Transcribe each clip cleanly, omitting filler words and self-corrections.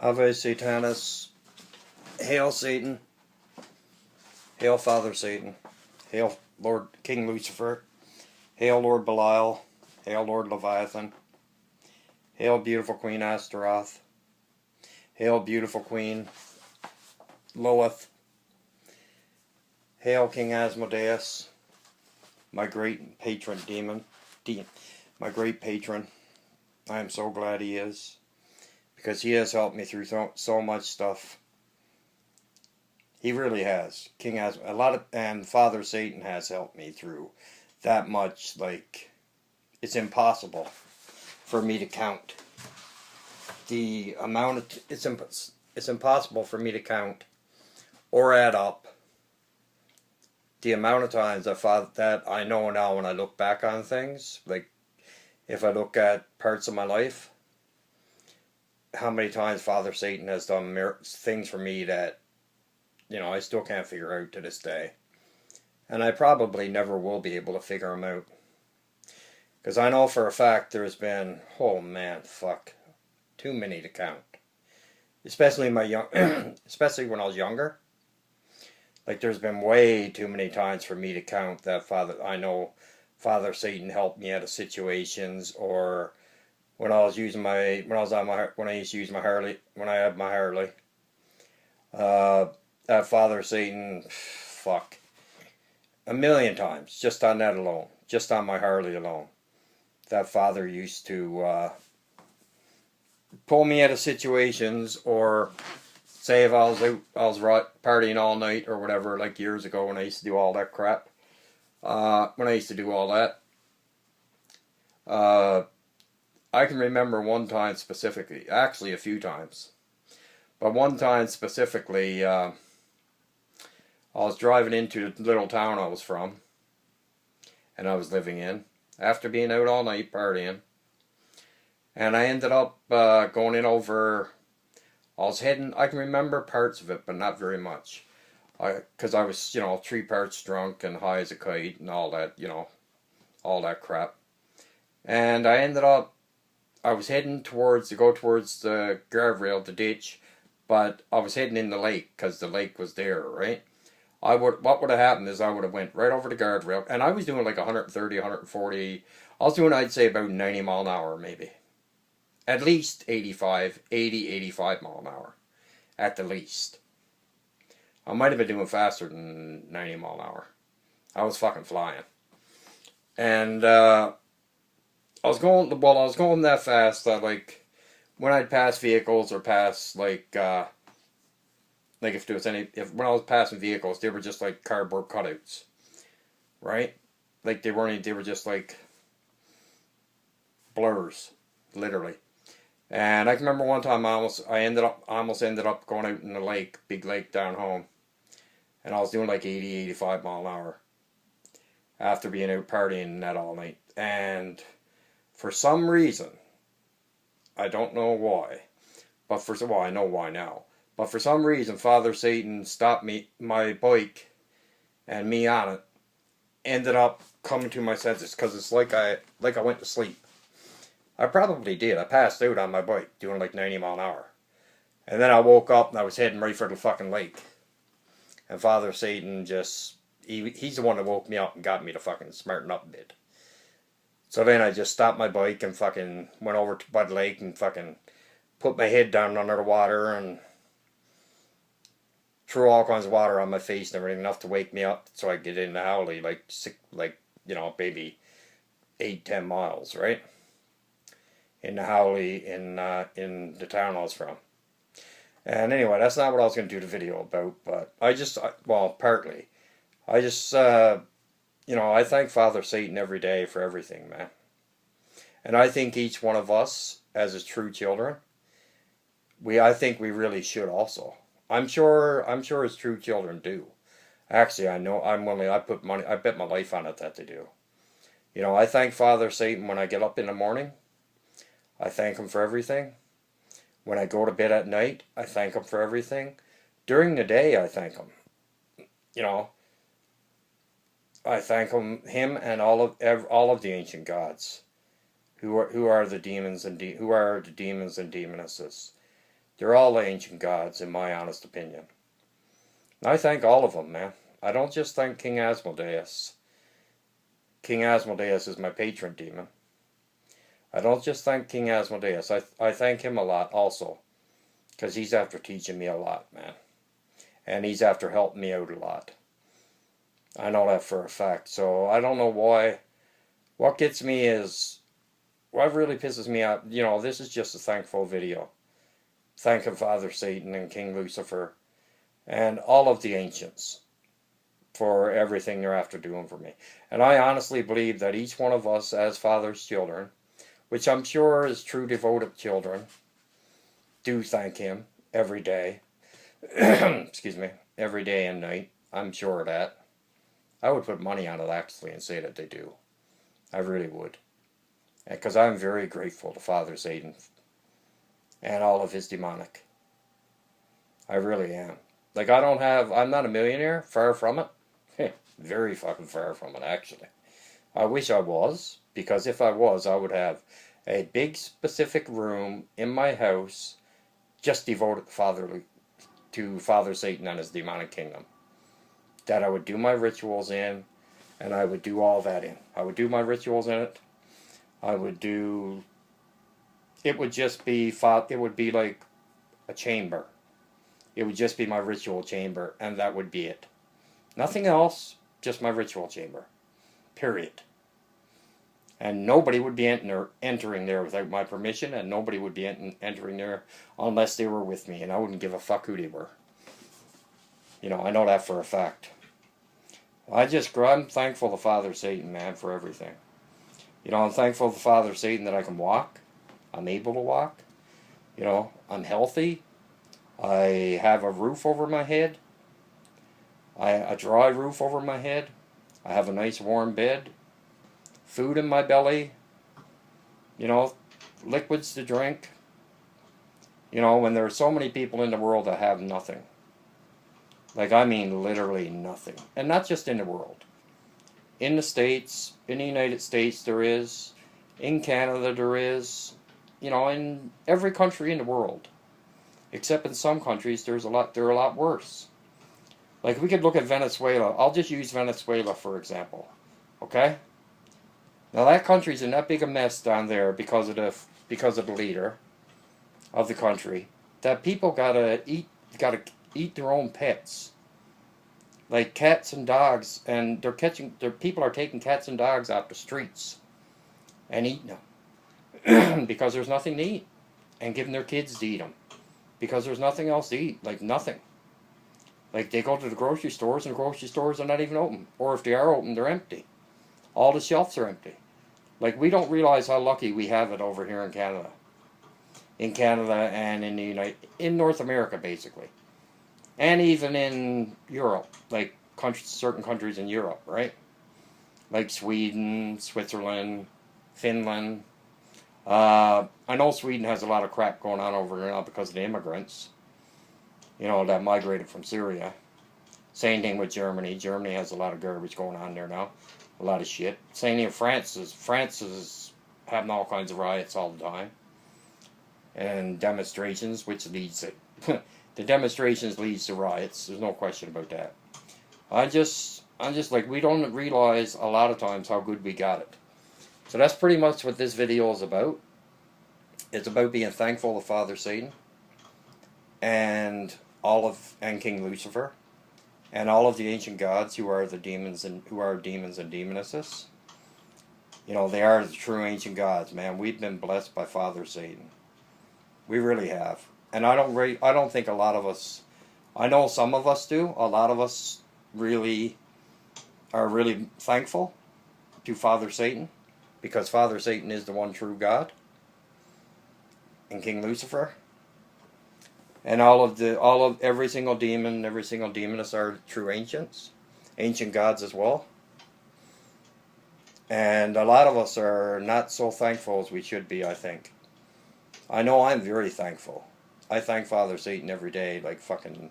Ave Satanas, hail Satan, hail Father Satan, hail Lord King Lucifer, hail Lord Belial, hail Lord Leviathan, hail beautiful Queen Astaroth, hail beautiful Queen Lilith, hail King Asmodeus, my great patron my great patron. I am so glad he is, because he has helped me through so much stuff. He really has. King has a lot of, and Father Satan has helped me through that much. Like, it's impossible for me to count the amount of. It's impossible for me to count or add up the amount of times that I know now when I look back on things. Like, if I look at parts of my life, how many times Father Satan has done things for me that, I still can't figure out to this day. And I probably never will be able to figure them out. Because I know for a fact there's been, oh man, fuck, too many to count. Especially especially when I was younger. Like, there's been way too many times for me to count that I know Father Satan helped me out of situations, or when I used to use my Harley, when I had my Harley. That Father Satan, fuck, a million times, just on that alone, just on my Harley alone. That Father used to pull me out of situations, or say if I was partying all night or whatever, like years ago when I used to do all that crap. When I used to do all that, I can remember one time specifically, actually a few times, but one time specifically, I was driving into the little town I was from, and I was living in, after being out all night partying, and I ended up going in over, I can remember parts of it, but not very much. Because I was, 3 parts drunk and high as a kite and all that, all that crap. And I ended up, I was heading towards the guardrail, the ditch, but I was heading in the lake, because the lake was there, right? What would have happened is I would have went right over the guardrail, and I was doing like 130, 140, I was doing, I'd say, about 90 mile an hour, maybe. At least 80, 85 mile an hour. At the least. I might have been doing faster than 90 mile an hour. I was fucking flying. And, I was going that fast that, like, when I'd pass vehicles or pass, like if there was when I was passing vehicles, they were just like cardboard cutouts. Right? Like, they were just like blurs. Literally. And I can remember one time I almost ended up going out in the lake, big lake down home. And I was doing like 80, 85 mile an hour. After being out partying that all night. And for some reason, I don't know why, but I know why now. But for some reason, Father Satan stopped my bike, and me on it, ended up coming to my senses, because it's like I went to sleep. I probably did. I passed out on my bike, doing like 90 mile an hour. And then I woke up, and I was heading right for the fucking lake. And Father Satan he's the one that woke me up and got me to fucking smarten up a bit. So then I just stopped my bike and fucking went over by the lake and fucking put my head down under the water and threw all kinds of water on my face and everything, enough to wake me up so I could get in the Howley, maybe 8-10 miles, right? In the Howley, in the town I was from. And anyway, that's not what I was going to do the video about, but partly. I thank Father Satan every day for everything, man. And I think each one of us, as his true children, I think we really should also. I'm sure his true children do. Actually, I bet my life on it that they do. I thank Father Satan when I get up in the morning. I thank him for everything. When I go to bed at night, I thank him for everything. During the day, I thank him. I thank him and all of the ancient gods, who are the demons and who are the demons and demonesses, They're all ancient gods, in my honest opinion. And I thank all of them, man. I don't just thank King Asmodeus. King Asmodeus is my patron demon. I don't just thank King Asmodeus. I thank him a lot also. Because he's after teaching me a lot, man. And he's after helping me out a lot. I know that for a fact. So I don't know why. What gets me is, what really pisses me off, you know, this is just a thankful video. Thanking Father Satan and King Lucifer and all of the ancients for everything they're after doing for me. And I honestly believe that each one of us as Father's children, which I'm sure is true devoted children, do thank him every day. Excuse me. Every day and night. I'm sure of that. I would put money on it actually and say that they do. I really would. Because I'm very grateful to Father Satan and all of his demonic. I really am. Like, I'm not a millionaire, far from it. Very fucking far from it, actually. I wish I was, because if I was, I would have a big specific room in my house just devoted to Father Satan and his demonic kingdom. That I would do my rituals in, and I would do all that in. I would do my rituals in it. I would do... It would just be... It would be like a chamber. It would just be my ritual chamber, and that would be it. Nothing else, just my ritual chamber. Period. And nobody would be entering there without my permission, and nobody would be entering there unless they were with me, and I wouldn't give a fuck who they were. You know, I know that for a fact. I'm thankful to Father Satan, man, for everything. You know, I'm thankful to Father Satan that I can walk. I'm able to walk. You know, I'm healthy. I have a roof over my head. A dry roof over my head. I have a nice warm bed. Food in my belly. You know, liquids to drink. You know, when there are so many people in the world that have nothing. Like, I mean literally nothing. And not just in the world. In the States, in the United States there is. In Canada there is. You know, in every country in the world. Except in some countries they're a lot worse. Like, we could look at Venezuela. I'll just use Venezuela for example. Okay? Now that country's in that big a mess down there because of the leader of the country. That people gotta eat their own pets. Like cats and dogs, and people are taking cats and dogs out the streets and eating them. Because there's nothing to eat. And giving their kids to eat them. Because there's nothing else to eat. Like, nothing. Like, they go to the grocery stores, and the grocery stores are not even open. Or if they are open, they're empty. All the shelves are empty. Like, we don't realize how lucky we have it over here in Canada. In Canada and in North America, basically. And even in Europe. Like, certain countries in Europe, right? Like Sweden, Switzerland, Finland. I know Sweden has a lot of crap going on over there now because of the immigrants. You know, that migrated from Syria. Same thing with Germany. Germany has a lot of garbage going on there now. A lot of shit. Same thing with France. France is having all kinds of riots all the time. And demonstrations, which leads to... the demonstrations leads to riots. There's no question about that. I'm just like, we don't realize a lot of times how good we got it. So that's pretty much what this video is about. It's about being thankful to Father Satan and King Lucifer and all of the ancient gods who are demons and demonesses. You know, they are the true ancient gods, man. We've been blessed by Father Satan. We really have. And I don't think a lot of us, I know some of us do. A lot of us really are really thankful to Father Satan. Because Father Satan is the one true God. And King Lucifer. And every single demon, every single demoness are true ancients. Ancient gods as well. And a lot of us are not so thankful as we should be, I think. I know I'm very thankful. I thank Father Satan every day, like fucking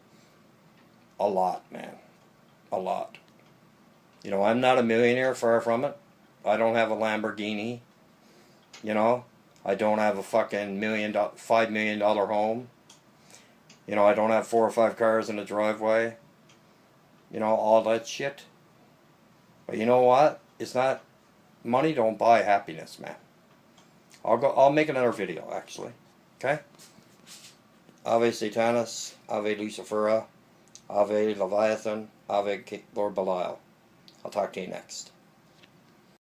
a lot, man. A lot. You know, I'm not a millionaire, far from it. I don't have a Lamborghini, you know. I don't have a fucking $5 million home. You know, I don't have 4 or 5 cars in the driveway. You know, all that shit. But you know what? It's not, money don't buy happiness, man. I'll make another video, actually. Okay? Ave Satanas, Ave Lucifera, Ave Leviathan, Ave Lord Belial. I'll talk to you next.